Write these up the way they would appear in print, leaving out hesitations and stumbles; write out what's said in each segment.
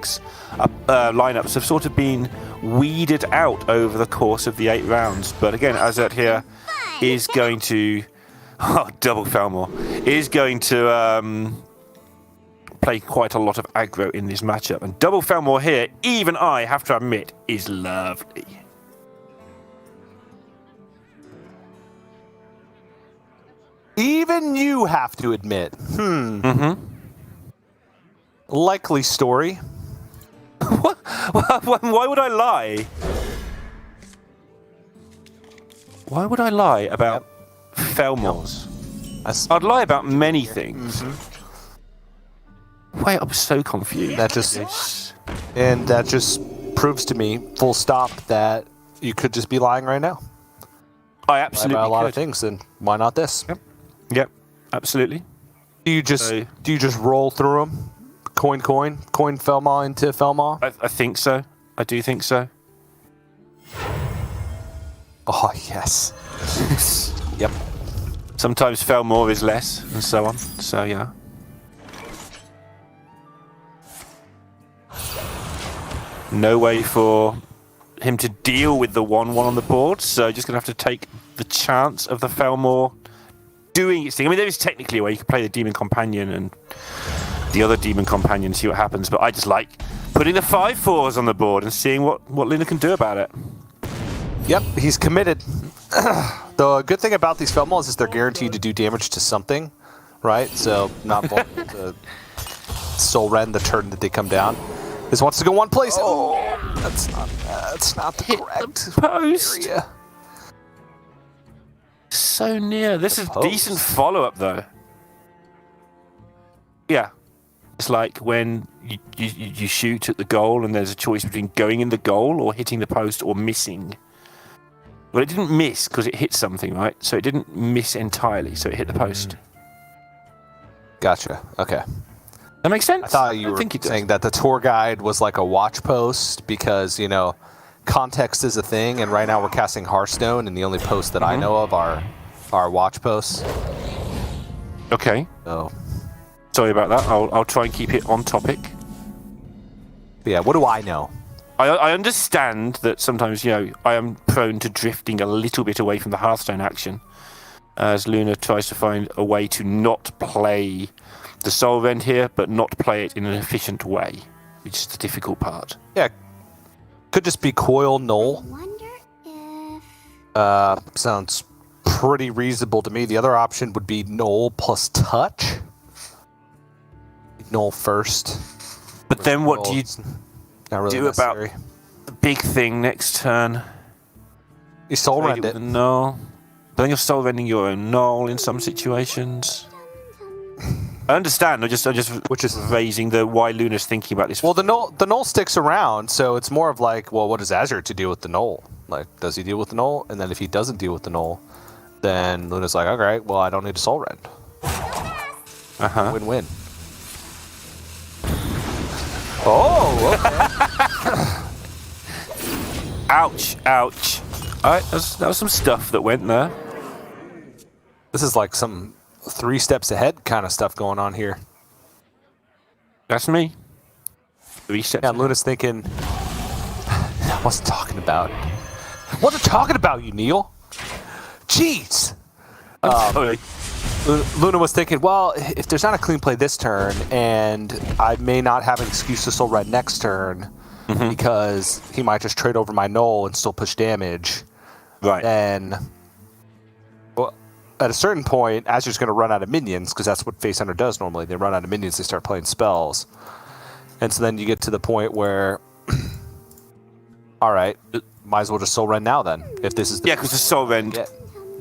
decks, lineups have sort of been weeded out over the course of the 8 rounds. But again, Azyrte here is going to... Oh, double Felmore. Is going to play quite a lot of aggro in this matchup. And double Felmore here, even I have to admit, is lovely. Even you have to admit. Likely story. What? Why would I lie? Why would I lie about Felmores? I'd lie about many things. Wait, I'm so confused. That just proves to me, full stop, that you could just be lying right now. I absolutely about a lot could. of things, and why not this? Yep, absolutely. Do you just roll through them? Coin Felmaw into Felmaw? I think so. I do think so. Oh, yes. Yep. Sometimes Felmore is less, and so on. So, yeah. No way for him to deal with the 1-1 on the board, so just going to have to take the chance of the Felmore doing its thing. I mean, there is technically a way you can play the Demon Companion and the other Demon Companion and see what happens, but I just like putting the 5/4s on the board and seeing what Luna can do about it. Yep, he's committed. The good thing about these Felmals is they're guaranteed to do damage to something, right? So not vulnerable to Soul Rend the turn that they come down. This wants to go one place. Oh, that's not the correct post. area. So near. This is decent follow-up, though. Yeah. It's like when you shoot at the goal and there's a choice between going in the goal or hitting the post or missing. Well, it didn't miss because it hit something, right? So it didn't miss entirely, so it hit the post. Gotcha. Okay. That makes sense? I thought you were saying that the tour guide was like a watch post because, you know, context is a thing, and right now we're casting Hearthstone, and the only posts that I know of are watch posts. Okay. So, sorry about that. I'll try and keep it on topic. Yeah, what do I know? I understand that sometimes, you know, I am prone to drifting a little bit away from the Hearthstone action as Luna tries to find a way to not play the Soul Rend here, but not play it in an efficient way, which is the difficult part. Yeah. Could just be Coil Null. Sounds pretty reasonable to me. The other option would be Null plus Touch. Null first. But then what do you do about the big thing next turn? You Soul Rend it. Null. But then you're Soul Rending your own Null in some situations. I understand. I just which is raising the why Luna's thinking about this. Well, the null sticks around, so it's more of like, well, what does Azyrte to deal with the null? Like, does he deal with the null? And then if he doesn't deal with the null, then Luna's like, okay, well, I don't need a Soul Rend. Win-win. Oh, okay. Ouch! Ouch! All right, that was some stuff that went there. This is like some 3 steps ahead kind of stuff going on here. That's me. 3 steps. Yeah, Luna's thinking, I wasn't talking about. Wasn't talking about you, Neil. Jeez. Luna was thinking, well, if there's not a clean play this turn, and I may not have an excuse to Soul Rend next turn, because he might just trade over my Null and still push damage. Right. Then, well, at a certain point, Azur's going to run out of minions, because that's what Face Hunter does normally. They run out of minions, they start playing spells. And so then you get to the point where, all right, might as well just Soul Rend now then, if this is the... Yeah, because the Soul Rend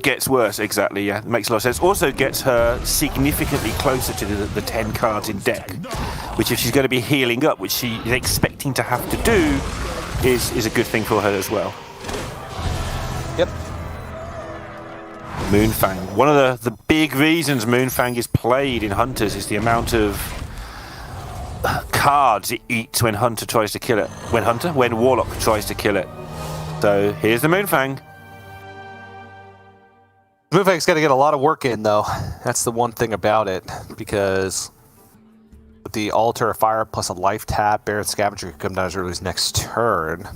gets worse, exactly, yeah. It makes a lot of sense. Also gets her significantly closer to the 10 cards in deck, which if she's going to be healing up, which she is expecting to have to do, is a good thing for her as well. Yep. Moonfang. One of the big reasons Moonfang is played in Hunters is the amount of cards it eats when Hunter tries to kill it. When Warlock tries to kill it. So here's the Moonfang. Moonfang's got to get a lot of work in, though. That's the one thing about it, because the with the Altar of Fire plus a life tap, Baron Scavenger could come down as early as next turn.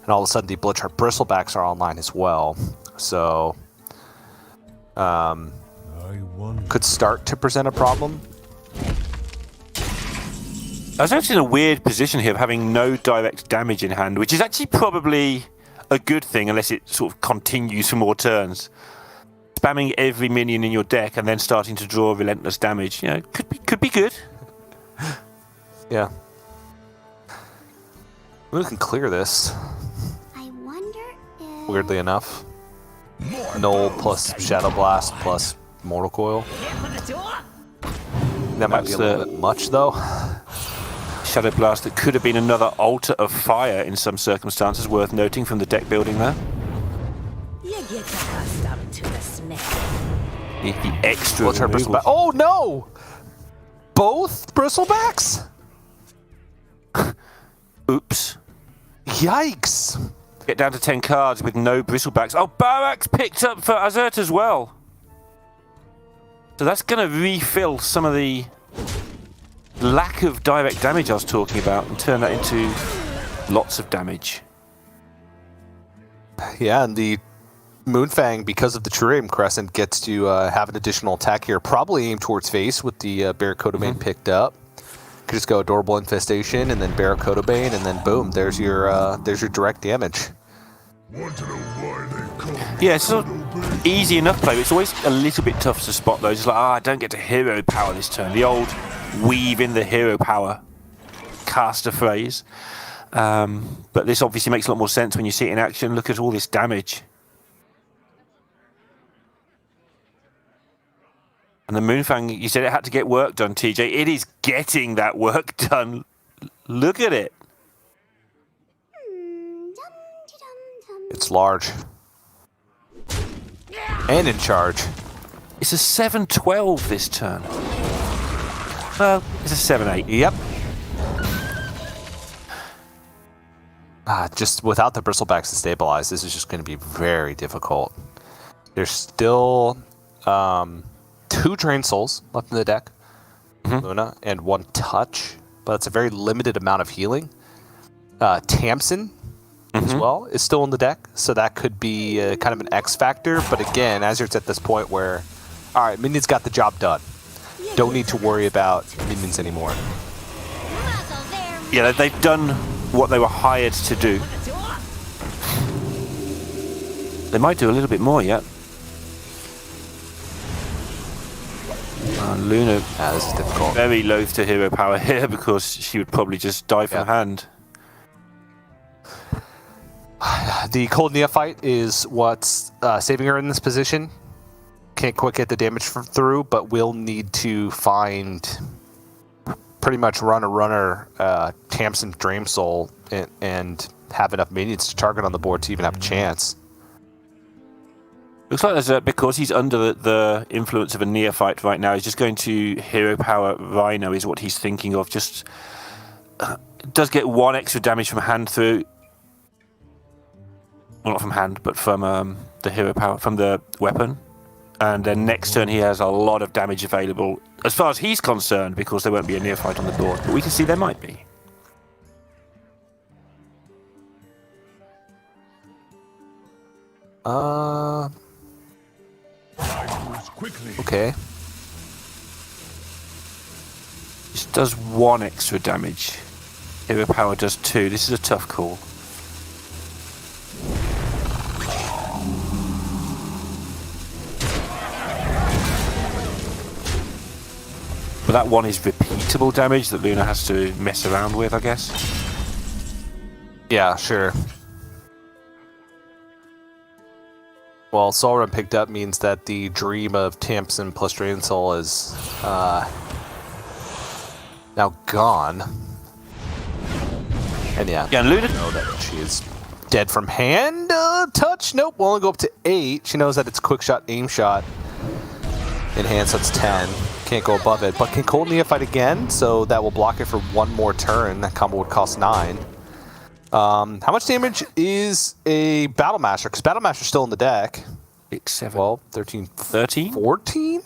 And all of a sudden, the Blitzchart Bristlebacks are online as well. So, could start to present a problem. I was actually in a weird position here of having no direct damage in hand, which is actually probably a good thing unless it sort of continues for more turns. Spamming every minion in your deck and then starting to draw relentless damage, could be good. Yeah. We can clear this. I wonder if... Weirdly enough. Null plus Shadow Blast plus Mortal Coil. That might be a little bit much, though. Shadow Blast that could have been another Altar of Fire in some circumstances, worth noting from the deck building there. You get accustomed to the smell. The extra Blitzchart removal. Bristleback. Oh no! Both Bristlebacks? Oops. Yikes! Get down to 10 cards with no Bristlebacks. Oh, Barak's picked up for Azyrte as well. So that's going to refill some of the lack of direct damage I was talking about and turn that into lots of damage. Yeah, and the Moonfang, because of the True Aim Crescent, gets to have an additional attack here. Probably aim towards face with the Barracuda Bane picked up. Could just go Adorable Infestation and then Barracuda Bane, and then boom, there's your direct damage. Yeah, it's sort of easy enough play, but it's always a little bit tough to spot those. It's like, I don't get to hero power this turn. The old weave in the hero power caster phrase. But this obviously makes a lot more sense when you see it in action. Look at all this damage. And the Moonfang, you said it had to get work done, TJ. It is getting that work done. Look at it. It's large. And in charge. It's a 7-12 this turn. Well, it's a 7-8. Yep. Just without the Bristlebacks to stabilize, this is just going to be very difficult. There's still 2 Drain Souls left in the deck, Luna, and 1 Touch, but it's a very limited amount of healing. Tamsin as well is still in the deck, so that could be kind of an X factor. But again, Azyrte's at this point where, all right, minions got the job done. Don't need to worry about minions anymore. Yeah, they've done what they were hired to do. They might do a little bit more yet. Luna, This is difficult. very loath to hero power here because she would probably just die from hand. The Cold Neophyte is what's saving her in this position. Can't quite get the damage through, but will need to find pretty much runner Tamsin Dream Soul and have enough minions to target on the board to even have a chance. Looks like there's because he's under the influence of a neophyte right now, he's just going to hero power Rhino is what he's thinking of. Just does get 1 extra damage from hand through. Well, not from hand, but from the hero power, from the weapon. And then next turn he has a lot of damage available, as far as he's concerned, because there won't be a neophyte on the board. But we can see there might be. Okay. This does 1 extra damage. Hero power does 2. This is a tough call. But that 1 is repeatable damage that Luna has to mess around with, I guess. Yeah, sure. Well, Soul Run picked up means that the dream of Tamsin plus Drain Soul is now gone. And yeah, Yeah, and Luna... know that she is dead from hand. Touch? Nope, we'll only go up to 8. She knows that it's quick shot, aim shot in hand, so it's 10. Can't go above it, but can Cold Neophyte again, so that will block it for 1 more turn. That combo would cost 9. How much damage is a Battle Masher? Because Battle Masher's still in the deck. 6, 7, 12, 13, 13? 14?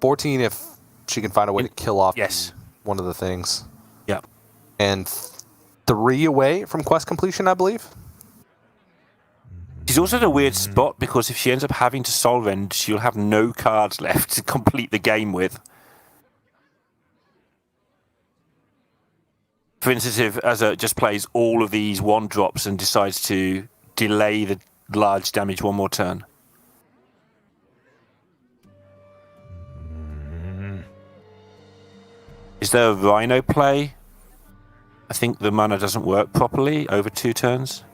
14 if she can find a way to kill off Yes. one of the things. Yeah. And 3 away from quest completion, I believe. She's also in a weird spot because if she ends up having to soul rend, she'll have no cards left to complete the game with. For instance, if Azyrte just plays all of these 1-drops and decides to delay the large damage one more turn. Is there a Rhino play? I think the mana doesn't work properly over 2 turns.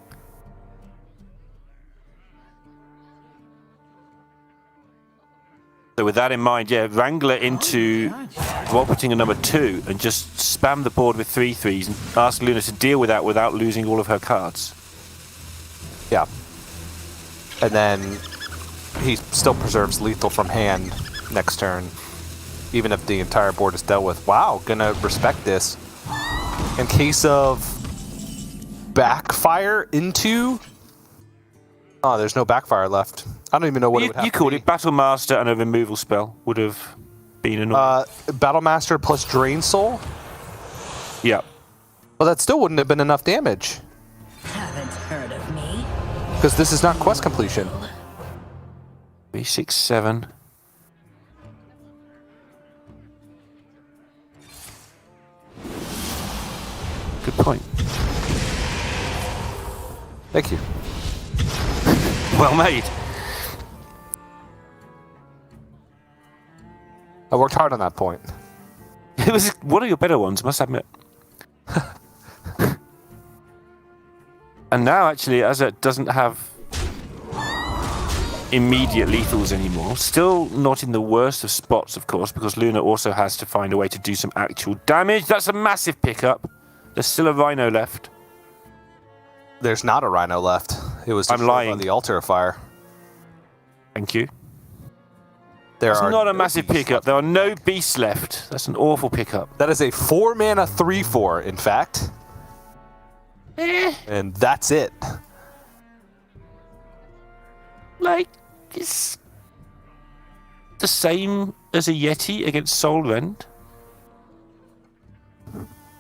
So with that in mind, yeah, Wrangler into Wolpertinger number 2 and just spam the board with 3/3s and ask Luna to deal with that without losing all of her cards. Yeah. And then he still preserves lethal from hand next turn, even if the entire board is dealt with. Wow, gonna respect this. In case of backfire into... Oh, there's no backfire left. I don't even know what it would have You to called be. it Battle Master and a removal spell would have been enough. Battlemaster plus Drain Soul? Yeah. Well, that still wouldn't have been enough damage, Haven't heard of me. because this is not quest completion. 3, 6, 7. Good point. Thank you. Well made. I worked hard on that point. It was one of your better ones, must admit. And now, actually, Azyrte doesn't have immediate lethals anymore. Still not in the worst of spots, of course, because Luna also has to find a way to do some actual damage. That's a massive pickup. There's still a Rhino left. There's not a Rhino left. It was I'm destroyed lying. by the Altar of Fire. Thank you. There It's are not a no massive beasts pickup. left. There are no beasts left. That's an awful pickup. That is a 4-mana 3/4, in fact. And that's it. Like, it's the same as a Yeti against Soul Rend,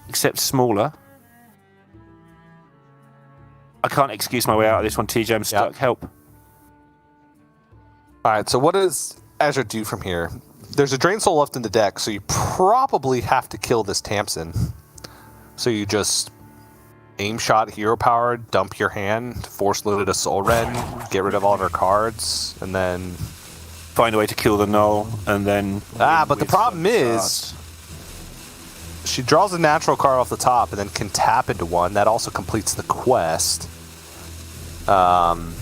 except smaller. I can't excuse my way out of this one, TJ. I'm stuck. Help. Alright, so what does Azure do from here? There's a Drain Soul left in the deck, so you probably have to kill this Tamsin. So you just aim shot hero power, dump your hand, force Luna to Soul Rend, get rid of all of her cards, and then... Find a way to kill the null, and then... but the problem is... She draws a natural card off the top and then can tap into one. That also completes the quest. And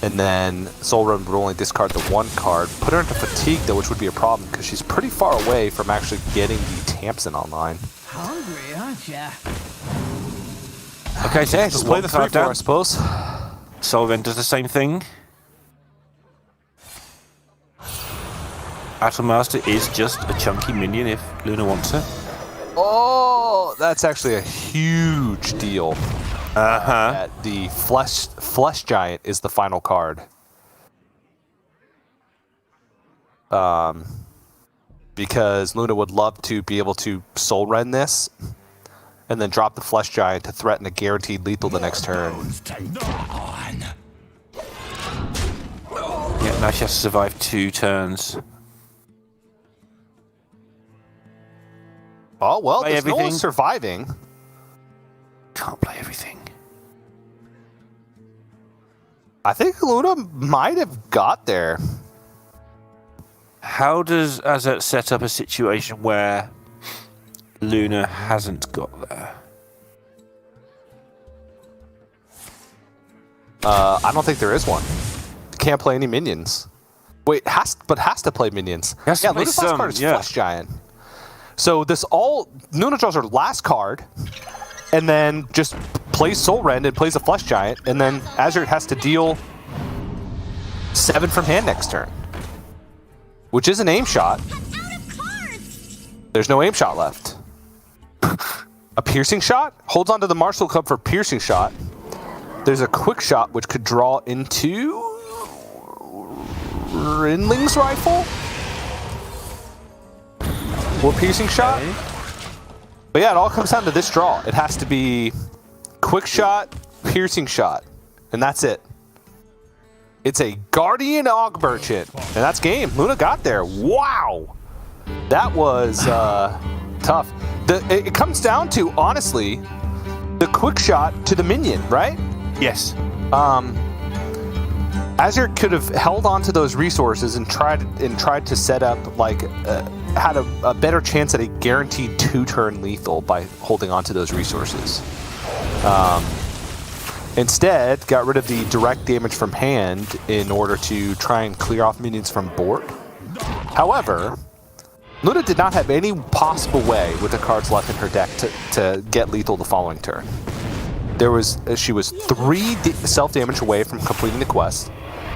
then Soul Rend would only discard the 1 card. Put her into Fatigue, though, which would be a problem because she's pretty far away from actually getting the Tamsin online. Hungry, aren't ya? Okay, so Just play the 3/4, I down. suppose. Soul Rend does the same thing. Battle Master is just a chunky minion if Luna wants it. Oh, that's actually a huge deal. Uh-huh. That the Flesh Giant is the final card. Because Luna would love to be able to Soul Rend this, and then drop the Flesh Giant to threaten a guaranteed lethal the next turn. Yeah, now she has to survive 2 turns. Oh, well, Play there's no everything. one surviving. Can't play everything. I think Luna might have got there. How does Azyrte set up a situation where Luna hasn't got there? I don't think there is one. Can't play any minions. Wait, has to play minions. Has to Yeah, play Luna's last some, card is yeah. Flesh Giant. So Luna draws her last card, and then just plays Soul Rend and plays a Flesh Giant, and then Azure has to deal 7 from hand next turn, which is an aim shot. There's no aim shot left. A piercing shot holds onto the Marshall Cup for piercing shot. There's a quick shot which could draw into Brynling's rifle? Or piercing shot? But yeah, it all comes down to this draw. It has to be quick shot, piercing shot, and that's it. It's a Guardian Og Merchant, and that's game. Luna got there. Wow! That was tough. It comes down to, honestly, the quick shot to the minion, right? Yes. Azyrte could have held on to those resources and tried to set up had a better chance at a guaranteed 2-turn lethal by holding on to those resources. Instead, got rid of the direct damage from hand in order to try and clear off minions from board. However, Luna did not have any possible way with the cards left in her deck to get lethal the following turn. She was 3 self-damage away from completing the quest.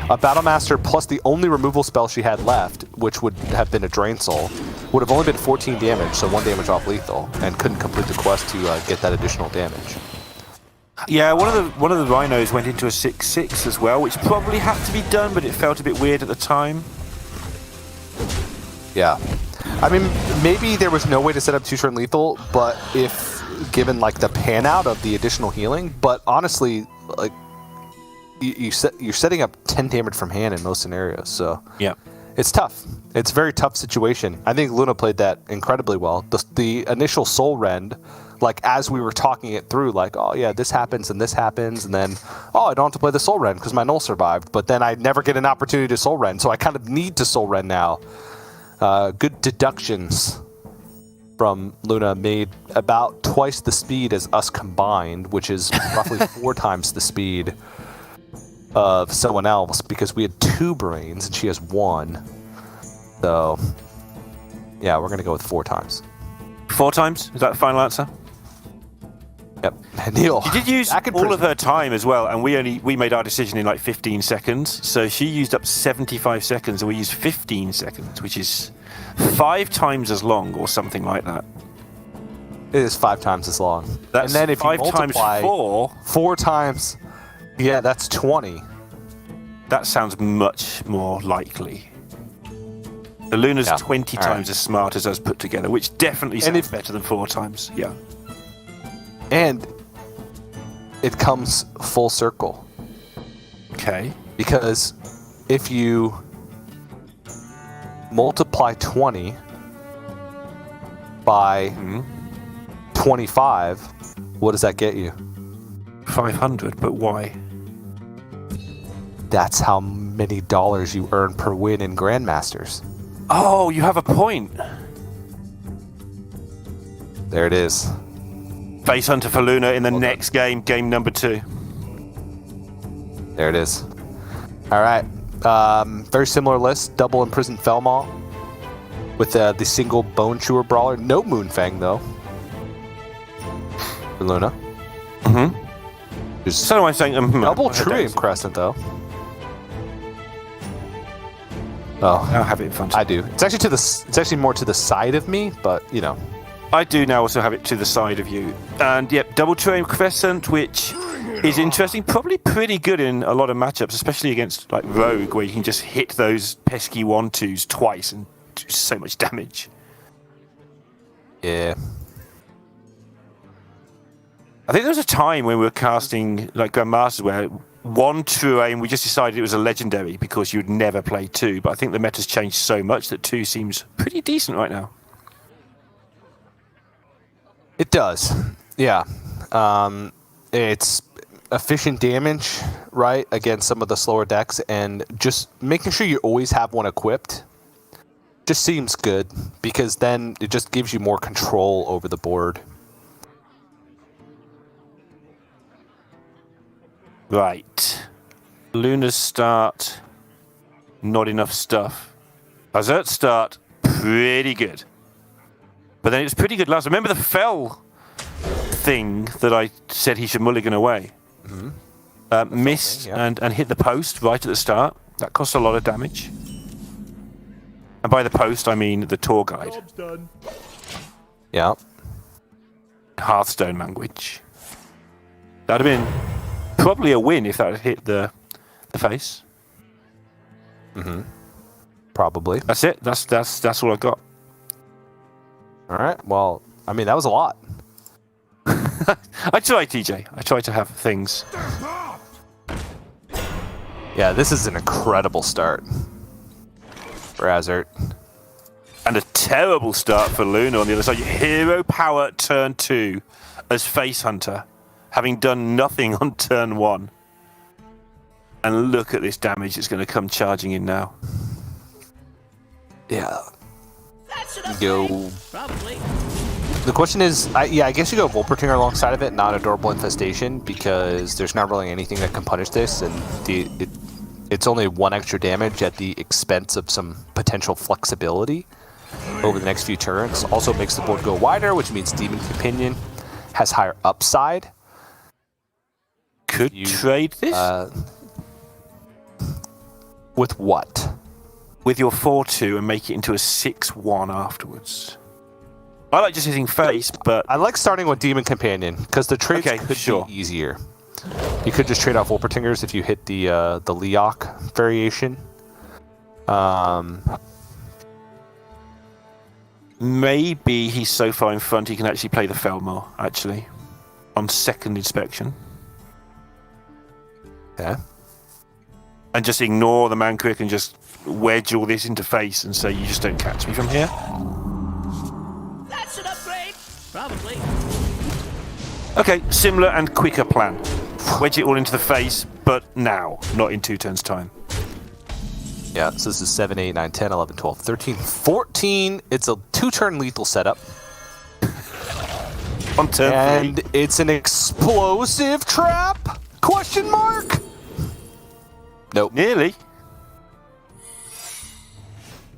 A Battlemaster plus the only removal spell she had left, which would have been a Drain Soul, would have only been 14 damage, so 1 damage off lethal, and couldn't complete the quest to get that additional damage. Yeah, one of the rhinos went into a 6/6 as well, which probably had to be done, but it felt a bit weird at the time. Yeah. I mean, maybe there was no way to set up 2-turn lethal, but if given the pan out of the additional healing, but honestly, you're setting up 10 damage from hand in most scenarios, so yeah, it's tough. It's a very tough situation. I think Luna played that incredibly well. The initial soul rend, as we were talking it through, oh yeah, this happens, and then I don't have to play the soul rend because my null survived, but then I never get an opportunity to soul rend, so I kind of need to soul rend now. Good deductions from Luna made about twice the speed as us combined, which is roughly 4 times the speed of someone else, because we had 2 brains and she has 1. So, yeah, we're going to go with 4 times. 4 times? Is that the final answer? Yep. Neil. She did use all of her time as well, and we made our decision in 15 seconds. So she used up 75 seconds, and we used 15 seconds, which is 5 times as long, or something like that. It is 5 times as long. That's and then if 5 you multiply times 4 times, yeah, that's 20. That sounds much more likely. The Luna's 20 times as smart as us put together, which definitely sounds better than 4 times. Yeah. And it comes full circle. Okay. Because if you multiply 20 by 25, what does that get you? 500, but why? That's how many dollars you earn per win in Grandmasters. Oh, you have a point. There it is. Face Hunter for Luna in the next game, game number 2. There it is. All right. Very similar list. Double Imprisoned Felmaw with the single Bone Chewer Brawler. No Moonfang, though. For Luna. Mm-hmm. So I'm saying... double Triumph Crescent, though. Oh, I have it in front of me. I do. It's actually more to the side of me, but, you know. I do now also have it to the side of you. And, yep, double Triumph Crescent, which is interesting. Probably pretty good in a lot of matchups, especially against, Rogue, where you can just hit those pesky 1/2s twice and do so much damage. Yeah. I think there was a time when we were casting, Grandmasters, where 1 true aim, we just decided it was a legendary because you'd never play 2. But I think the meta's changed so much that 2 seems pretty decent right now. It does. Yeah. It's efficient damage, right, against some of the slower decks, and just making sure you always have one equipped just seems good, because then it just gives you more control over the board. Right. Luna's start, not enough stuff. Azyrte's start, pretty good. But then it was pretty good last. Remember the fell thing that I said he should mulligan away? Mm-hmm. Missed and hit the post right at the start. That cost a lot of damage. And by the post, I mean the tour guide. Job's done. Yeah. Hearthstone language. That'd have been probably a win if that had hit the face. Mm-hmm. probably. That's it. That's all I got. All right. Well, I mean, that was a lot. I try, TJ. I try to have things. Yeah, this is an incredible start for Azyrte. And a terrible start for Luna on the other side. Hero power turn 2 as Face Hunter, having done nothing on turn 1. And look at this damage that's going to come charging in now. Yeah. That should have Go. played. Probably. The question is, I guess you go Volpertinger alongside of it, not Adorable Infestation, because there's not really anything that can punish this, and it's only 1 extra damage at the expense of some potential flexibility over the next few turns. Also makes the board go wider, which means Demon Companion has higher upside. Could trade this? With what? With your 4-2 and make it into a 6-1 afterwards. I like just hitting face, but... I like starting with Demon Companion, because the trades could be easier. You could just trade off Volpertingers if you hit the Leok variation. Maybe he's so far in front he can actually play the Felmore, actually, on second inspection. Yeah. And just ignore the Manquick and just wedge all this into face and say, you just don't catch me from here. That should upgrade. Probably. Okay, similar and quicker plan. Wedge it all into the face, but now, not in 2 turns' time. Yeah, so this is 7, 8, 9, 10, 11, 12, 13, 14. It's a 2-turn lethal setup. On turn And 3. it's an explosive trap? Question mark? Nope. Nearly.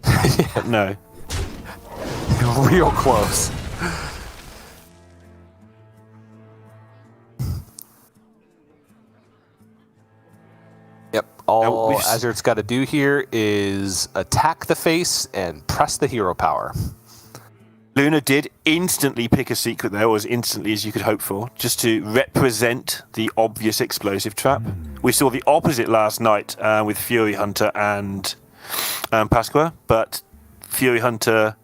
But no. Real close. Yep. All Azyrte's got to do here is attack the face and press the hero power. Luna did instantly pick a secret there, or as instantly as you could hope for, just to represent the obvious explosive trap. We saw the opposite last night with Fury Hunter and Pasqua, but Fury Hunter,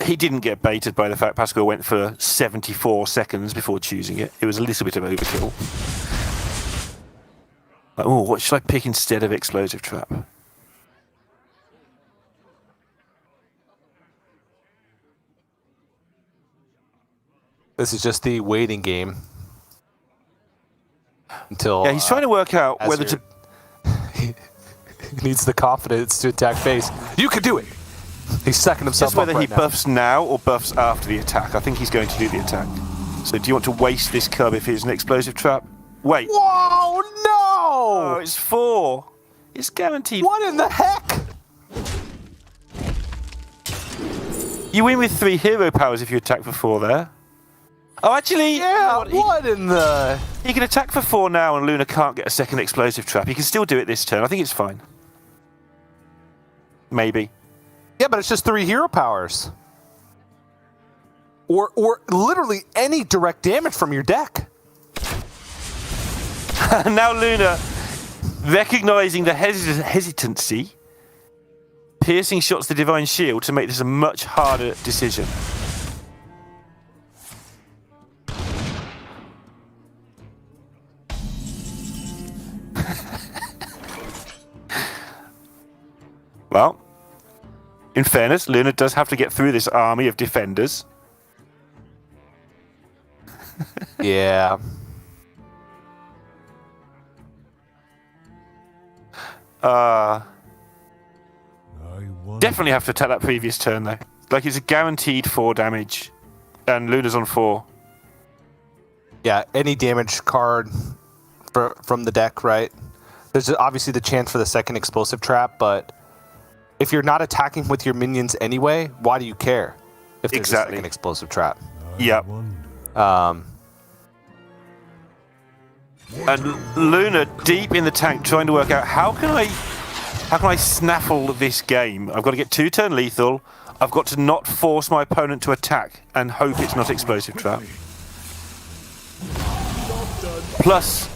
he didn't get baited by the fact Pasqua went for 74 seconds before choosing it. It was a little bit of overkill. Like, oh, what should I pick instead of explosive trap? This is just the waiting game until. Yeah, he's trying to work out whether to. He needs the confidence to attack face. You can do it. He's second himself Just whether up he right buffs now or buffs after the attack. I think he's going to do the attack. So do you want to waste this cub if it's an explosive trap? Wait. Whoa, Oh, no! it's 4. It's guaranteed. What in the heck? You win with 3 hero powers if you attack for 4 there. Oh, actually, Yeah, what in the... he can attack for 4 now and Luna can't get a second explosive trap. He can still do it this turn. I think it's fine. Maybe. Yeah, but it's just 3 hero powers. Or literally any direct damage from your deck. And now Luna, recognizing the hesitancy, piercing shots the Divine Shield to make this a much harder decision. Well, in fairness, Luna does have to get through this army of defenders. Yeah. Definitely have to attack that previous turn, though. Like, it's a guaranteed 4 damage, and Luna's on 4. Yeah, any damage card from the deck, right? There's obviously the chance for the second explosive trap, but if you're not attacking with your minions anyway, why do you care if there's a second explosive trap? Yep. And Luna deep in the tank trying to work out how can I snaffle this game? I've got to get 2-turn lethal. I've got to not force my opponent to attack and hope it's not explosive trap. Plus,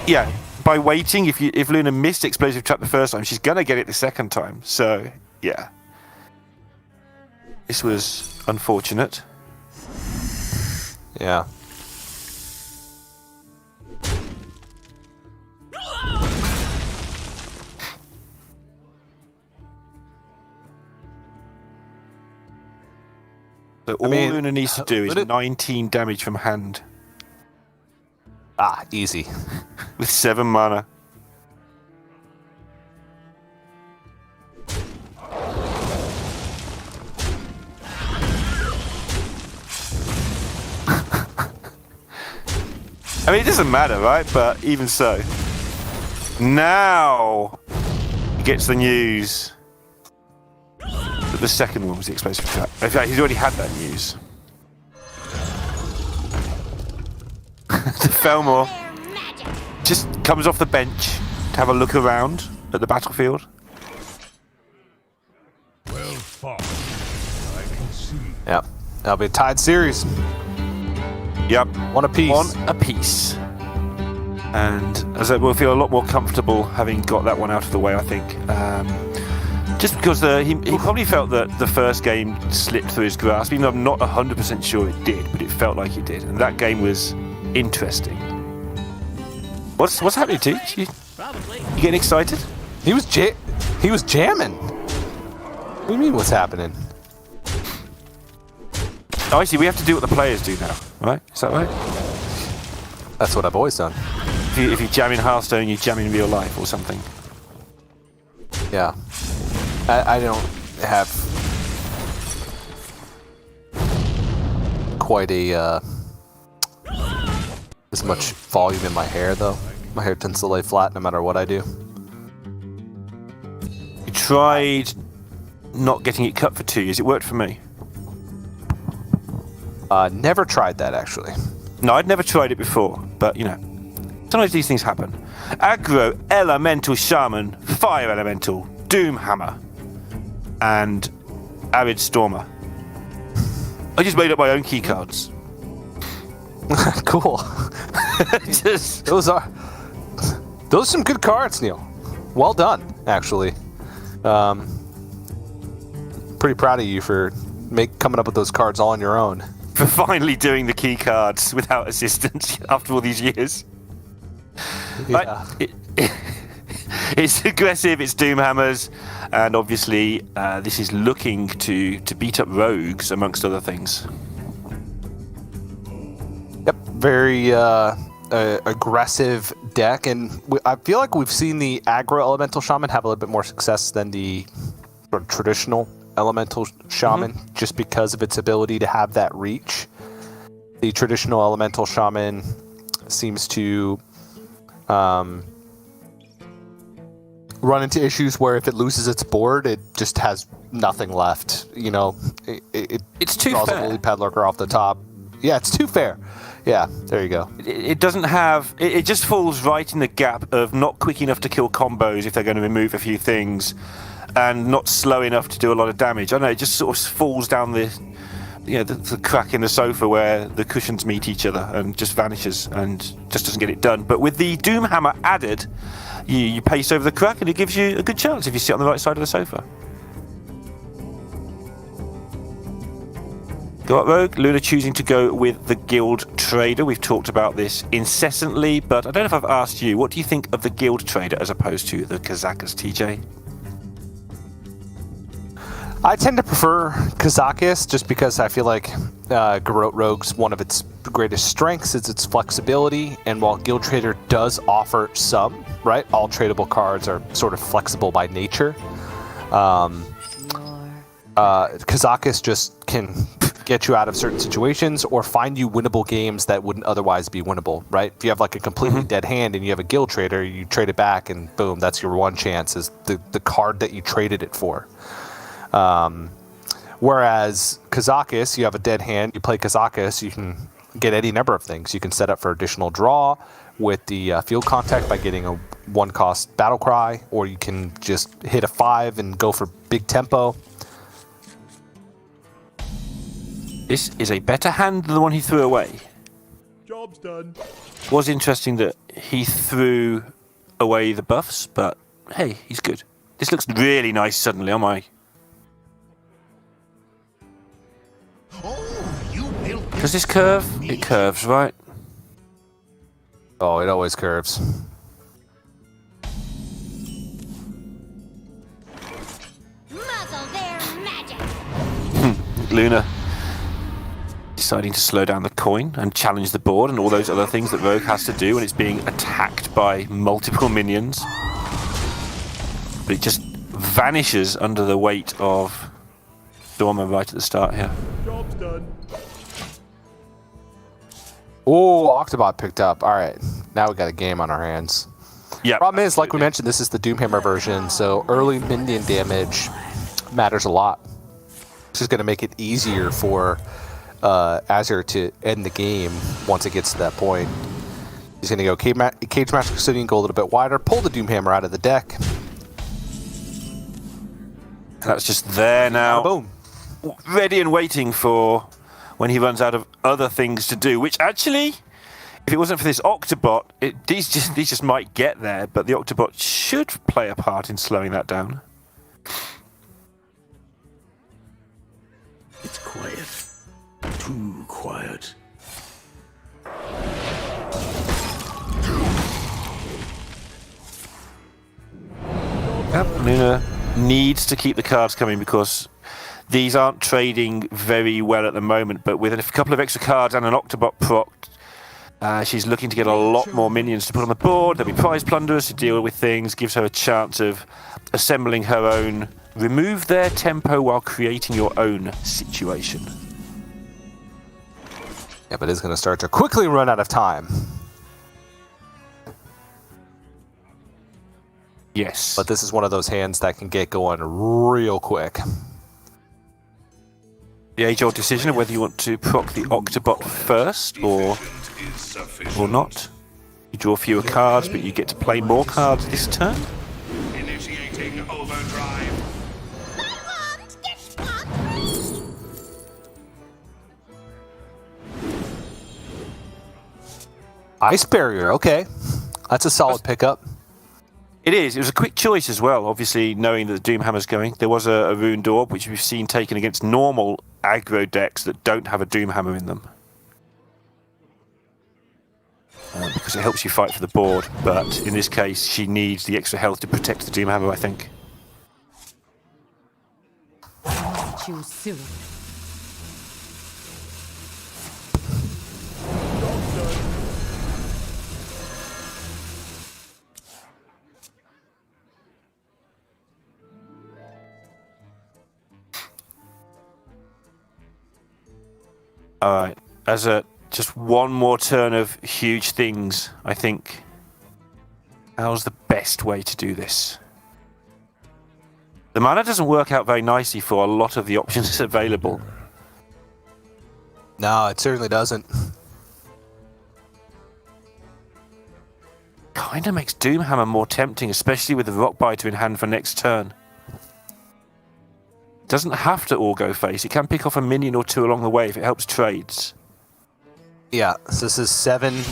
yeah, by waiting, if Luna missed explosive trap the first time, she's gonna get it the second time. So yeah. This was unfortunate. Yeah. So all Luna needs to do is 19 damage from hand Ah, easy. with 7 mana. I mean, it doesn't matter, right? But even so. Now he gets the news that the second one was the explosive trap. In fact, he's already had that news. The Felmore just comes off the bench to have a look around at the battlefield. Well fought. I can see. Yep. That'll be a tied series. Yep. One apiece. One apiece. And as I will feel a lot more comfortable having got that one out of the way, I think. Just because he probably felt that the first game slipped through his grasp, even though I'm not 100% sure it did, but it felt like it did. And that game was interesting. What's happening, Teach? You getting excited? He was jamming. What do you mean, what's happening? Oh, I see. We have to do what the players do now, right? Is that right? That's what I've always done. If you jam in Hearthstone, you jam in real life or something. Yeah. I don't have quite a as much volume in my hair, though. My hair tends to lay flat no matter what I do. You tried not getting it cut for 2 years. It worked for me. Never tried that, actually. No, I'd never tried it before, but, you know, sometimes these things happen. Aggro, Elemental Shaman, Fire Elemental, Doomhammer, and Arid Stormer. I just made up my own keycards. Cool. Those are some good cards, Neil. Well done, actually. Pretty proud of you for coming up with those cards all on your own. For finally doing the keycards without assistance after all these years. Yeah. It's aggressive, it's Doomhammers, and obviously this is looking to beat up rogues, amongst other things. Yep, very aggressive deck, and I feel like we've seen the aggro elemental shaman have a little bit more success than the sort of traditional elemental shaman, just because of its ability to have that reach. The traditional elemental shaman seems to run into issues where if it loses its board, it just has nothing left. You know, It's too draws fair. a Holy Padlocker off the top. Yeah, it's too fair. Yeah, there you go. It doesn't have... It just falls right in the gap of not quick enough to kill combos if they're going to remove a few things, and not slow enough to do a lot of damage. I don't know, it just sort of falls down the crack in the sofa where the cushions meet each other and just vanishes and just doesn't get it done. But with the Doomhammer added, you pace over the crack and it gives you a good chance if you sit on the right side of the sofa. Go up, Rogue. Luna choosing to go with the Guild Trader. We've talked about this incessantly, but I don't know if I've asked you, what do you think of the Guild Trader as opposed to the Kazakus, TJ? I tend to prefer Kazakus just because I feel like Garrote Rogue's one of its greatest strengths is its flexibility, and while Guild Trader does offer some, right, all tradable cards are sort of flexible by nature, Kazakus just can get you out of certain situations or find you winnable games that wouldn't otherwise be winnable, right? If you have like a completely dead hand and you have a Guild Trader, you trade it back and boom, that's your one chance, is the card that you traded it for. Whereas Kazakus, you have a dead hand, you play Kazakus, you can get any number of things. You can set up for additional draw with the field contact by getting a 1-cost battle cry, or you can just hit a 5 and go for big tempo. This is a better hand than the one he threw away. Job's done. It was interesting that he threw away the buffs, but hey, he's good. This looks really nice suddenly on my Does this curve? It curves, right? Oh, it always curves. Muzzle their magic. Luna deciding to slow down the coin and challenge the board and all those other things that Rogue has to do when it's being attacked by multiple minions. But it just vanishes under the weight of Stormwind right at the start here. Job's done. Oh, Octobot picked up. All right, now we got a game on our hands. Yeah. Problem is, like we mentioned, this is the Doomhammer version, so early minion damage matters a lot. This is going to make it easier for Azyrte to end the game once it gets to that point. He's going to go Cage Master Custodian, go a little bit wider, pull the Doomhammer out of the deck. That's just there now. Boom. Ready and waiting for when he runs out of other things to do, which actually, if it wasn't for this Octobot, these just might get there, but the Octobot should play a part in slowing that down. It's quiet. Too quiet. Yep, Luna needs to keep the cards coming because these aren't trading very well at the moment, but with a couple of extra cards and an Octobot proc, she's looking to get a lot more minions to put on the board. There'll be prize plunderers to deal with things, gives her a chance of assembling her own, remove their tempo while creating your own situation. Yeah, but it's going to start to quickly run out of time. Yes. But this is one of those hands that can get going real quick. The age-old decision of whether you want to proc the Octobot first or not. You draw fewer cards, but you get to play more cards this turn. Initiating overdrive. Ice Barrier, okay. That's a solid pickup. It is. It was a quick choice as well, obviously, knowing that the Doomhammer's going. There was a Rune Orb, which we've seen taken against normal aggro decks that don't have a Doomhammer in them. Because it helps you fight for the board, but in this case, she needs the extra health to protect the Doomhammer, I think. Too soon. Alright, as just one more turn of huge things, I think. How's the best way to do this? The mana doesn't work out very nicely for a lot of the options available. No, it certainly doesn't. Kinda makes Doomhammer more tempting, especially with the Rockbiter in hand for next turn. Doesn't have to all go face. It can pick off a minion or two along the way if it helps trades. Yeah, so this is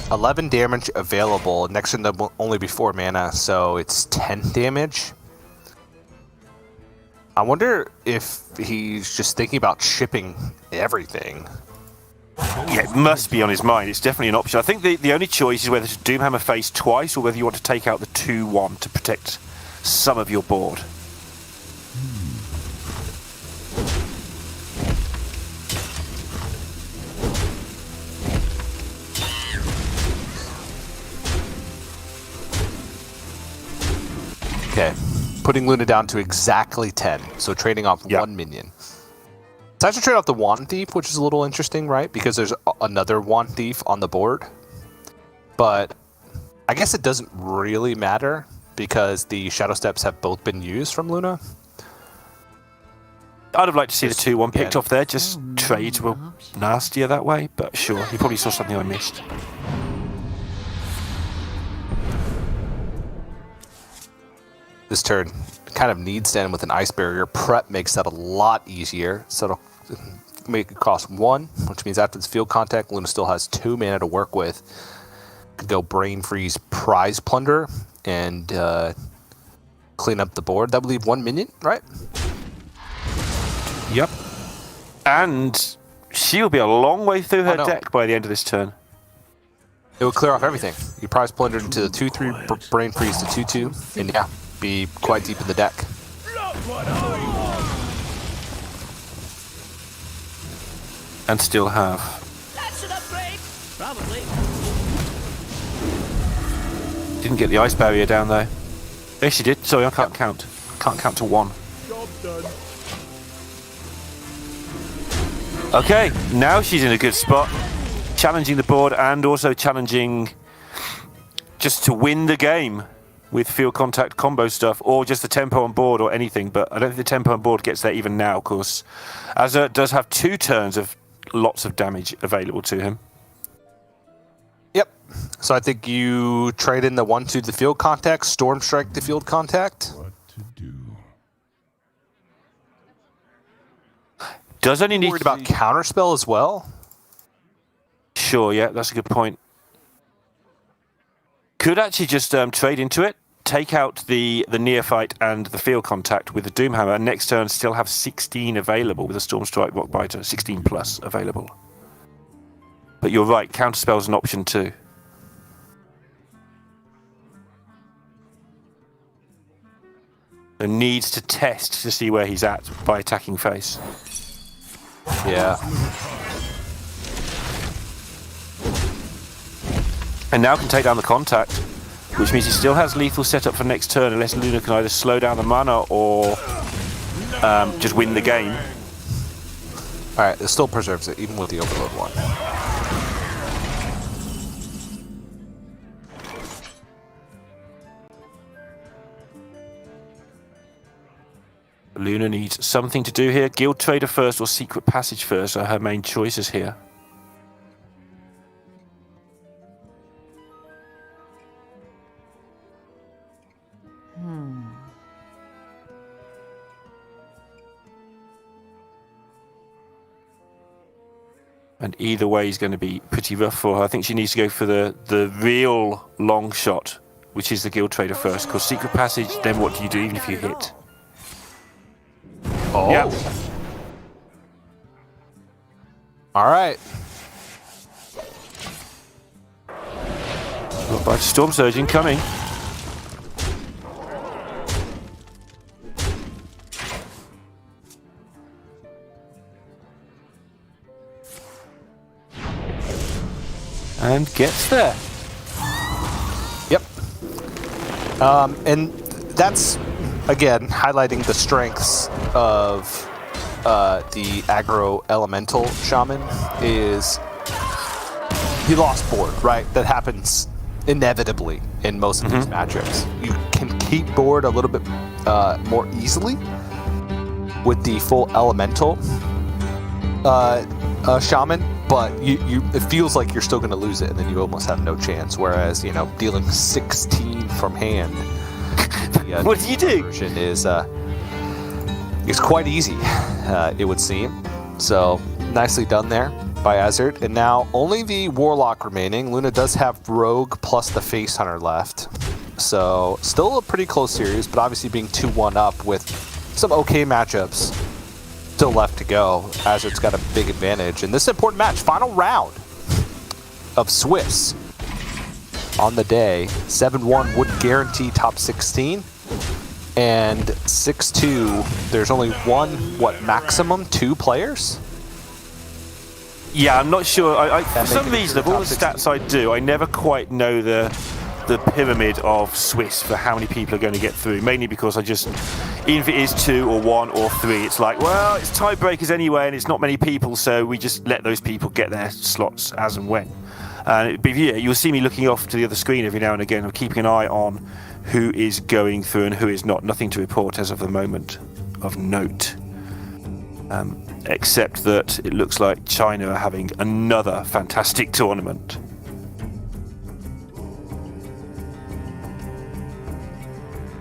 11 damage available. Next turn there'll only be 4 mana, so it's 10 damage. I wonder if he's just thinking about shipping everything. Yeah, it must be on his mind. It's definitely an option. I think the only choice is whether to Doomhammer face twice or whether you want to take out the 2-1 to protect some of your board. Okay, putting Luna down to exactly 10, so trading off 1 minion. It's actually trade off the Wand Thief, which is a little interesting, right? Because there's another Wand Thief on the board. But I guess it doesn't really matter because the Shadow Steps have both been used from Luna. I'd have liked to see the 2-1 picked off there. Just trades were nastier that way, but sure, he probably saw something I missed. This turn kind of needs to end with an Ice Barrier. Prep makes that a lot easier. So it'll make it cost 1, which means after this field contact, Luna still has 2 mana to work with. Could go Brain Freeze Prize Plunder and clean up the board. That would leave 1 minion, right? Yep. And She'll be a long way through her no. deck by the end of this turn. It would clear off everything. You prize plunder into the 2/3 brain freeze to 2/2, and yeah, be quite deep in the deck. And still have. That's an upgrade. Probably. Didn't get the ice barrier down though. Yes, she did. Sorry, I can't count. Can't count to 1. Job done. Okay, now she's in a good spot. Challenging the board and also challenging just to win the game with field contact combo stuff or just the tempo on board or anything. But I don't think the tempo on board gets there even now, of course. Azyrte does have 2 turns of lots of damage available to him. Yep. So I think you trade in the 1/2 to the field contact, storm strike the field contact. What to do? Does only need Worried about counterspell as well. Sure, yeah, that's a good point. Could actually just trade into it, take out the neophyte and the field contact with the Doomhammer, and next turn still have 16 available with a Storm Strike Rockbiter, 16 plus available. But you're right, counterspell's an option too. So needs to test to see where he's at by attacking face. Yeah. And now can take down the contact, which means he still has lethal set up for next turn unless Luna can either slow down the mana or just win the game. Alright, it still preserves it, even with the overload one. Luna needs something to do here. Guild Trader first or Secret Passage first are her main choices here. And either way is going to be pretty rough for her. I think she needs to go for the real long shot, which is the Guild Trader first. Because Secret Passage, then what do you do even if you hit? Oh. Yeah. Alright. Got by Storm Surge incoming. And gets there. Yep. And that's, again, highlighting the strengths of the aggro elemental shaman is he lost board, right? That happens inevitably in most of these matchups. You can keep board a little bit more easily with the full elemental shaman, but it feels like you're still going to lose it, and then you almost have no chance. Whereas, dealing 16 from hand, What do you do? version is quite easy, it would seem. So nicely done there by Azyrte. And now only the Warlock remaining. Luna does have Rogue plus the Face Hunter left, so still a pretty close series, but obviously being 2-1 up with some okay matchups still left to go. Azyrte's got a big advantage in this important match. Final round of Swiss on the day. 7-1 would guarantee top 16. And 6-2, there's only maximum 2 players? Yeah, I'm not sure. For make some it reason, of all the top stats I do, I never quite know the pyramid of Swiss for how many people are going to get through. Mainly because even if it is 2 or 1 or 3, it's like, well, it's tiebreakers anyway, and it's not many people, so we just let those people get their slots as and when. But yeah, you'll see me looking off to the other screen every now and again. I'm keeping an eye on who is going through and who is not. Nothing to report as of the moment of note. Except that it looks like China are having another fantastic tournament.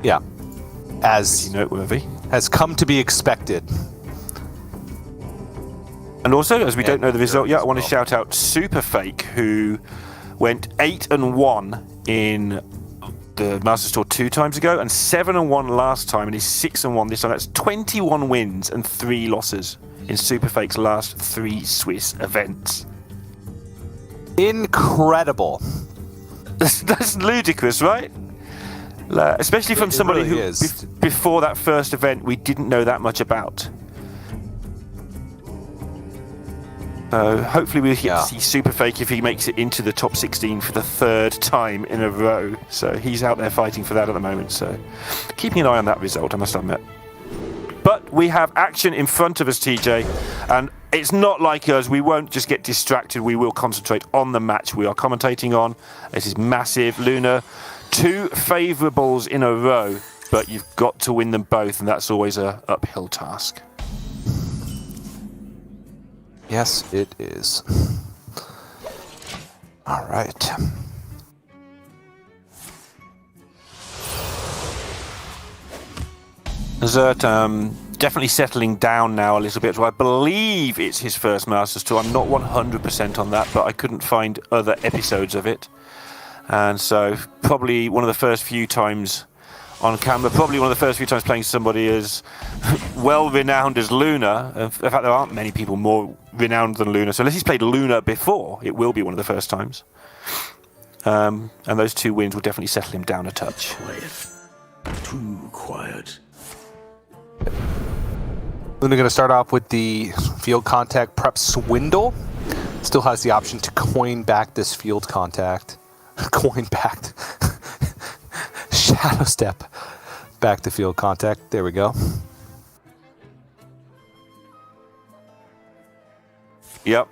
Yeah. As Noteworthy. has come to be expected. And also, as we don't know the result yet, I want to well. shout out Superfake, who went 8-1 in the Master Store 2 times ago, and 7-1 last time, and he's 6-1 this time. That's 21 wins and 3 losses in Superfake's last 3 Swiss events. Incredible. That's ludicrous, right? Especially from somebody really who, is. before that first event, we didn't know that much about. Hopefully we'll get to see Superfake if he makes it into the top 16 for the 3rd time in a row. So he's out there fighting for that at the moment. So keeping an eye on that result, I must admit. But we have action in front of us, TJ, and it's not like us. We won't just get distracted. We will concentrate on the match we are commentating on. This is massive. Luna, 2 favourables in a row, but you've got to win them both, and that's always an uphill task. Yes, it is. All right. Azyrte definitely settling down now a little bit. So I believe it's his first Masters Tour. I'm not 100% on that, but I couldn't find other episodes of it. And so probably one of the first few times on camera, probably one of the first few times playing somebody as well-renowned as Luna. In fact, there aren't many people more renowned than Luna. So unless he's played Luna before, it will be one of the first times. And those 2 wins will definitely settle him down a touch. Quiet. Too quiet. Luna going to start off with the field contact prep swindle. Still has the option to coin back this field contact. Coin back. Shadow step back to field contact. There we go. Yep.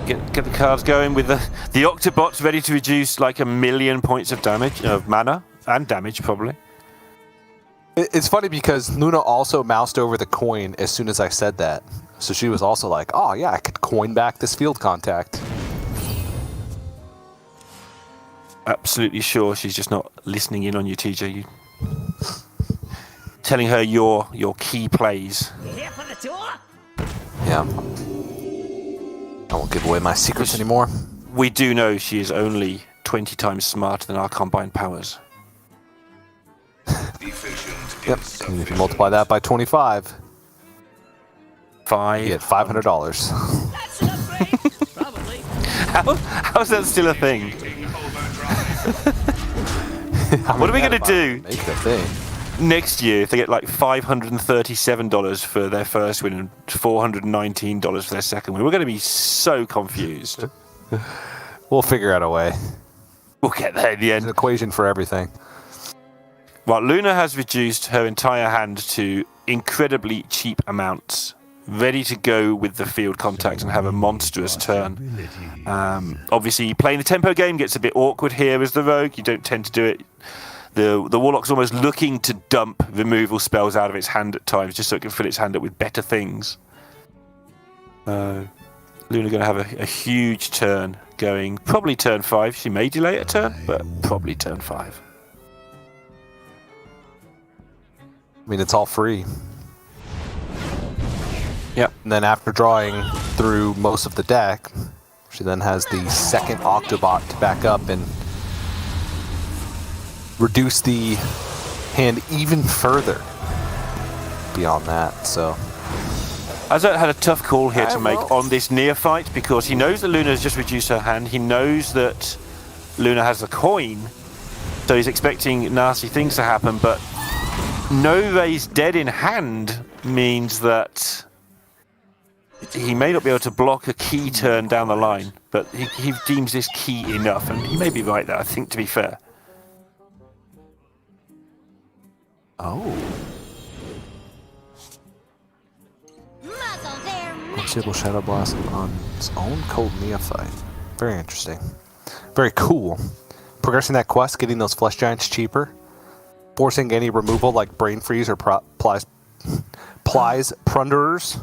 Get the cards going with the Octobots ready to reduce like 1,000,000 points of damage, of mana, and damage probably. It's funny because Luna also moused over the coin as soon as I said that. So she was also like, oh yeah, I could coin back this field contact. Absolutely sure she's just not listening in on you, TJ. Telling her your key plays. Here for the tour? Yeah. I won't give away my secrets anymore. We do know she is only 20 times smarter than our combined powers. Yep. And if you multiply that by 25, 5. you get $500. That's an upgrade. Probably. How's that still a thing? What are we going to do Make the thing. next year if they get like $537 for their first win and $419 for their second win? We're going to be so confused. We'll figure out a way. We'll get there in the There's an end. equation for everything. Well, Luna has reduced her entire hand to incredibly cheap amounts, ready to go with the field contact and have a monstrous turn. Obviously, playing the tempo game gets a bit awkward here as the rogue. You don't tend to do it. The Warlock's almost looking to dump removal spells out of its hand at times, just so it can fill its hand up with better things. Luna going to have a huge turn going, probably turn 5. She may delay a turn, but probably turn 5. I mean, it's all free. Yep. And then after drawing through most of the deck, she then has the second Octobot to back up and reduce the hand even further beyond that. So Azyrte had a tough call here to make on this neophyte because he knows that Luna has just reduced her hand. He knows that Luna has a coin, so he's expecting nasty things to happen, but no raised dead in hand means that he may not be able to block a key turn down the line, but he deems this key enough, and he may be right there, I think, to be fair. Oh. Muzzle their Unstable Shadow Blast on its own Cold Neophyte. Very interesting. Very cool. Progressing that quest, getting those Flesh Giants cheaper. Forcing any removal like Brain Freeze or Prize Plunderers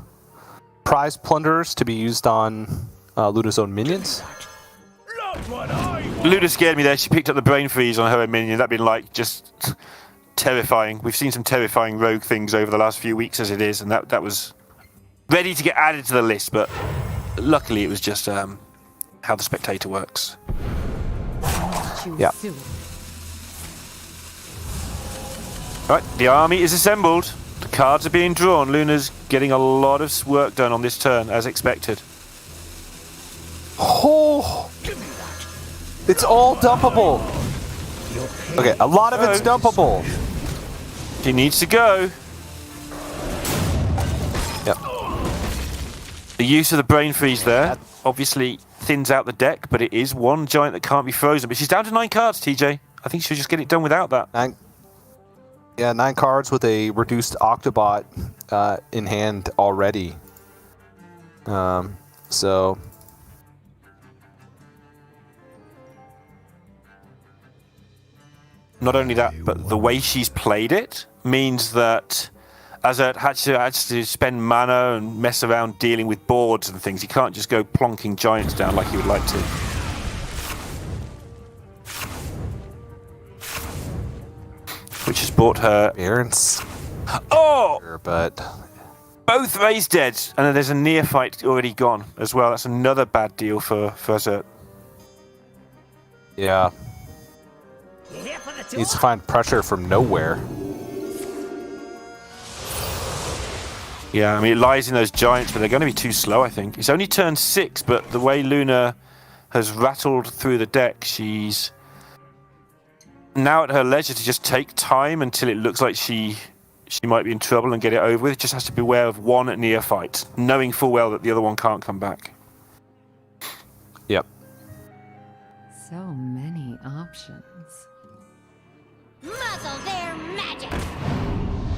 to be used on Luna's own minions. Luna scared me there. She picked up the Brain Freeze on her own minion. That'd been like just terrifying. We've seen some terrifying rogue things over the last few weeks as it is, and that was ready to get added to the list, but luckily it was just how the spectator works. Yeah. Right, the army is assembled. The Cards are being drawn. Luna's getting a lot of work done on this turn, as expected. Oh! It's all dumpable. Okay, a lot of it's dumpable. She needs to go. Yep. The use of the brain freeze there obviously thins out the deck, but it is one giant that can't be frozen. But she's down to 9 cards, TJ. I think she'll just get it done without that. 9 cards with a reduced Octobot in hand already. So... Not only that, but the way she's played it means that Azyrte has to spend mana and mess around dealing with boards and things. He can't just go plonking giants down like he would like to. Which has brought her... Baron's... Oh! But... Both Rays dead, and then there's a neophyte already gone as well. That's another bad deal for Azyrte. Yeah. Needs to find pressure from nowhere. Yeah, I mean, it lies in those giants, but they're going to be too slow, I think. It's only turn 6, but the way Luna has rattled through the deck, she's now at her leisure to just take time until it looks like she might be in trouble and get it over with. Just has to beware of one neophyte, knowing full well that the other one can't come back. Yep. So many options. Muzzle their magic.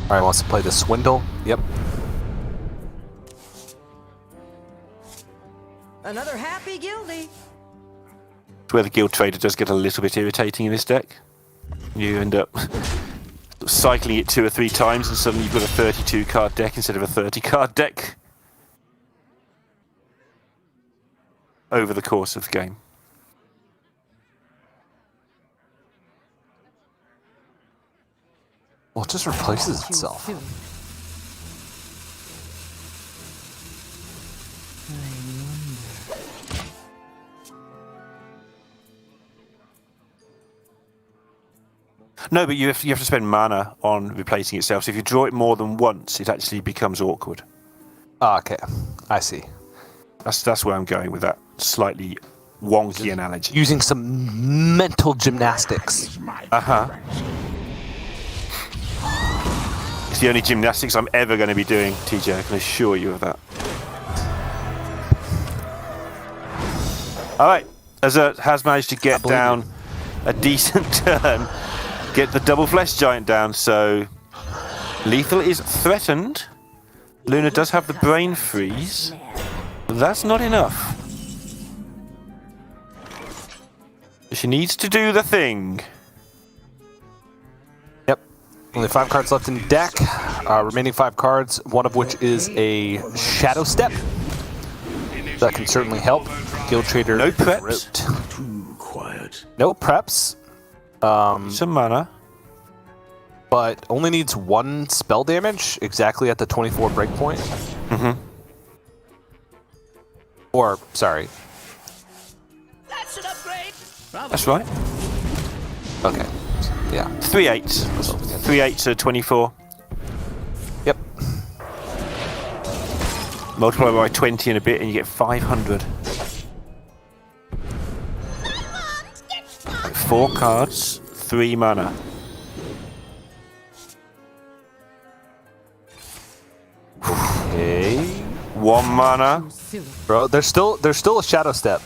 Alright, wants to play the Swindle. Yep. Another happy guildie. It's where the Guild Trader does get a little bit irritating in this deck. You end up cycling it 2 or 3 times and suddenly you've got a 32 card deck instead of a 30 card deck over the course of the game. Well, it just replaces itself. No, but you have to spend mana on replacing itself. So if you draw it more than once, it actually becomes awkward. Ah, okay, I see. That's where I'm going with that slightly wonky analogy. Using some mental gymnastics. It's the only gymnastics I'm ever going to be doing, TJ. I can assure you of that. All right, Azyrte has managed to get down a decent turn. Get the double flesh giant down, so lethal is threatened. Luna does have the brain freeze, but that's not enough. She needs to do the thing. Yep. Only 5 cards left in deck. Remaining 5 cards, one of which is a Shadow Step. That can certainly help. Guild Trader. No preps. Too quiet. No preps. Some mana. But only needs 1 spell damage, exactly at the 24 breakpoint. Mm-hmm. Or, sorry. That's an upgrade. That's right. Okay. Yeah. 3 8s. 3 8s are 24. Yep. Multiply by 20 in a bit and you get 500. 4 cards, 3 mana. Okay. 1 mana. Bro, there's still a Shadow Step.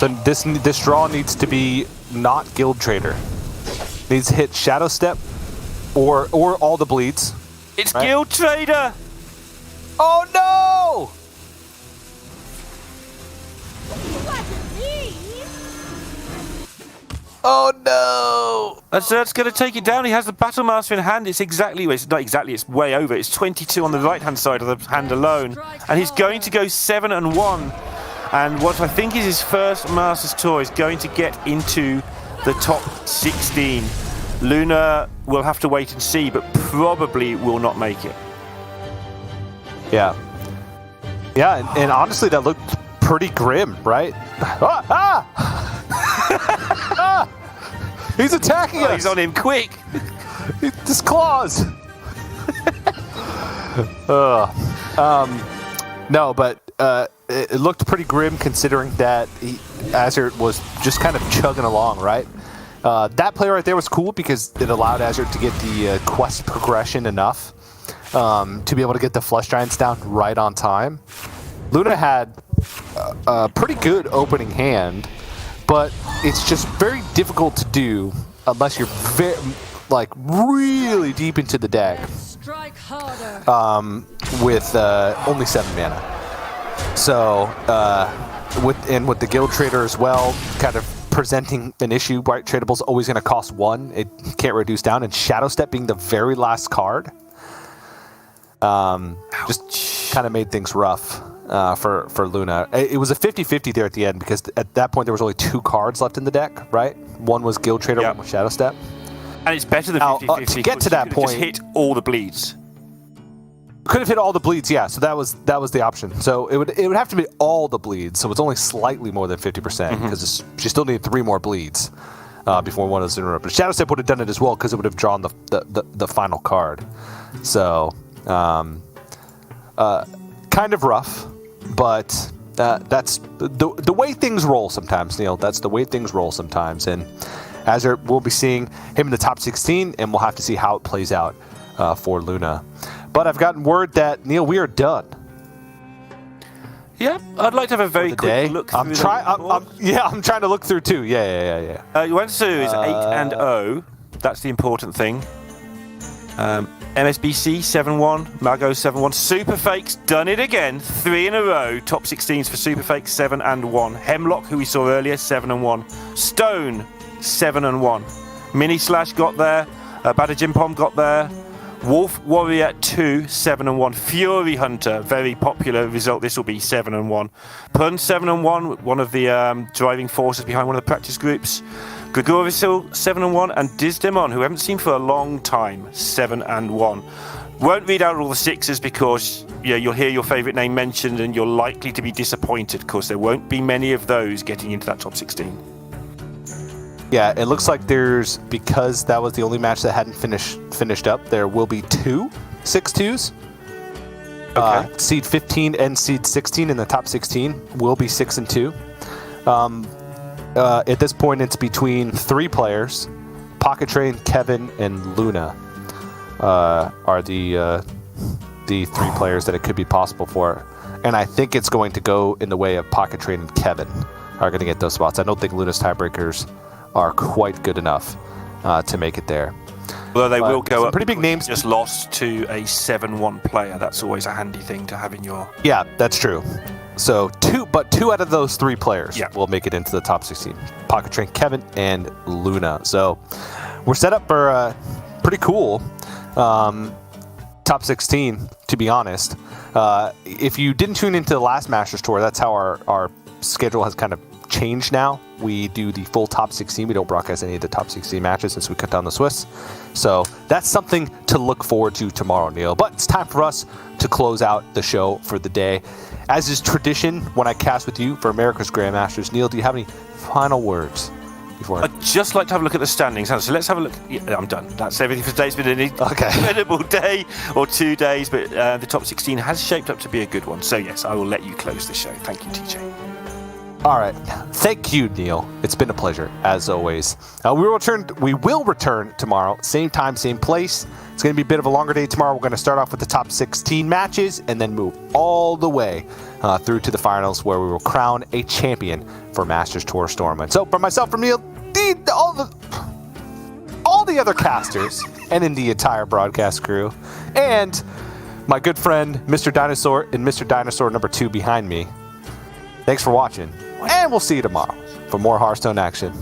So this draw needs to be not Guild Trader. Needs to hit Shadow Step or all the bleeds. It's right? Guild Trader! Oh no! Oh no! Azyrte's going to take it down. He has the Battle Master in hand. It's exactly, it's not exactly, it's way over. It's 22 on the right-hand side of the hand alone. And he's going to go 7 and 1. And what I think is his first Masters Tour is going to get into the top 16. Luna will have to wait and see, but probably will not make it. Yeah. Yeah, and honestly, that looked pretty grim, right? Ah! He's attacking us! He's on him quick! This claws. No, but it looked pretty grim considering that Azyrte was just kind of chugging along, right? That play right there was cool because it allowed Azyrte to get the quest progression enough to be able to get the Flesh Giants down right on time. Luna had a pretty good opening hand, but it's just very difficult to do unless you're really deep into the deck with only 7 mana. So with the Guild Trader as well, kind of presenting an issue, right? Tradable's always going to cost 1. It can't reduce down, and Shadow Step being the very last card, just kind of made things rough for Luna. It was a 50-50 there at the end because at that point there was only 2 cards left in the deck, right? One was Guild Trader, one was Shadow Step. And it's better than 50-50. To get to that point, just hit all the bleeds. Could have hit all the bleeds, yeah. So that was the option. So it would have to be all the bleeds. So it's only slightly more than 50% because she still needed 3 more bleeds before one was interrupted. Shadow Step would have done it as well because it would have drawn the final card. So kind of rough, but that's the way things roll sometimes, Neil. That's the way things roll sometimes. And Azyrte, we'll be seeing him in the top 16, and we'll have to see how it plays out for Luna. But I've gotten word that, Neil, we are done. Yeah, I'd like to have a very quick look through I'm trying to look through too. Yeah. Yuansu is 8-0. That's the important thing. MSBC 7-1, Mago 7-1. Super Fakes done it again, 3 in a row. Top 16s for Super Fakes 7-1. Hemlock, who we saw earlier, 7-1. Stone 7-1. Mini Slash got there. Badajimpom got there. Wolf Warrior 2, 7-1. Fury Hunter, very popular result. This will be 7-1. Pun 7-1, one of the driving forces behind one of the practice groups. Gregorisil 7-1, and Dizdemon, who we haven't seen for a long time, 7-1. Won't read out all the 6s because you'll hear your favourite name mentioned and you're likely to be disappointed because there won't be many of those getting into that top 16. Yeah, it looks like because that was the only match that hadn't finished up, there will be 2 6-2s. Okay. Seed 15 and Seed 16 in the top 16 will be 6-2. At this point, it's between 3 players. Pocket Train, Kevin, and Luna are the 3 players that it could be possible for. And I think it's going to go in the way of Pocket Train and Kevin are going to get those spots. I don't think Luna's tiebreakers are quite good enough to make it there. Although they will go up. Pretty big names. Just lost to a 7-1 player. That's always a handy thing to have in your... Yeah, that's true. So 2 out of those 3 players will make it into the top 16. Pocket Train, Kevin, and Luna. So we're set up for a pretty cool top 16, to be honest. If you didn't tune into the last Masters Tour, that's how our schedule has kind of changed now. We do the full top 16. We don't broadcast any of the top 16 matches since we cut down the Swiss. So that's something to look forward to tomorrow, Neil. But it's time for us to close out the show for the day. As is tradition when I cast with you for America's Grandmasters, Neil, do you have any final words before? I'd just like to have a look at the standings. So let's have a look. Yeah, I'm done. That's everything for today. It's been an incredible day or 2 days, but the top 16 has shaped up to be a good one. So yes, I will let you close the show. Thank you, TJ. All right. Thank you, Neil. It's been a pleasure, as always. We will return tomorrow. Same time, same place. It's going to be a bit of a longer day tomorrow. We're going to start off with the top 16 matches and then move all the way through to the finals where we will crown a champion for Masters Tour Stormwind. So, from myself, from Neil, all the other casters, and in the entire broadcast crew, and my good friend, Mr. Dinosaur, and Mr. Dinosaur number 2 behind me, thanks for watching. And we'll see you tomorrow for more Hearthstone action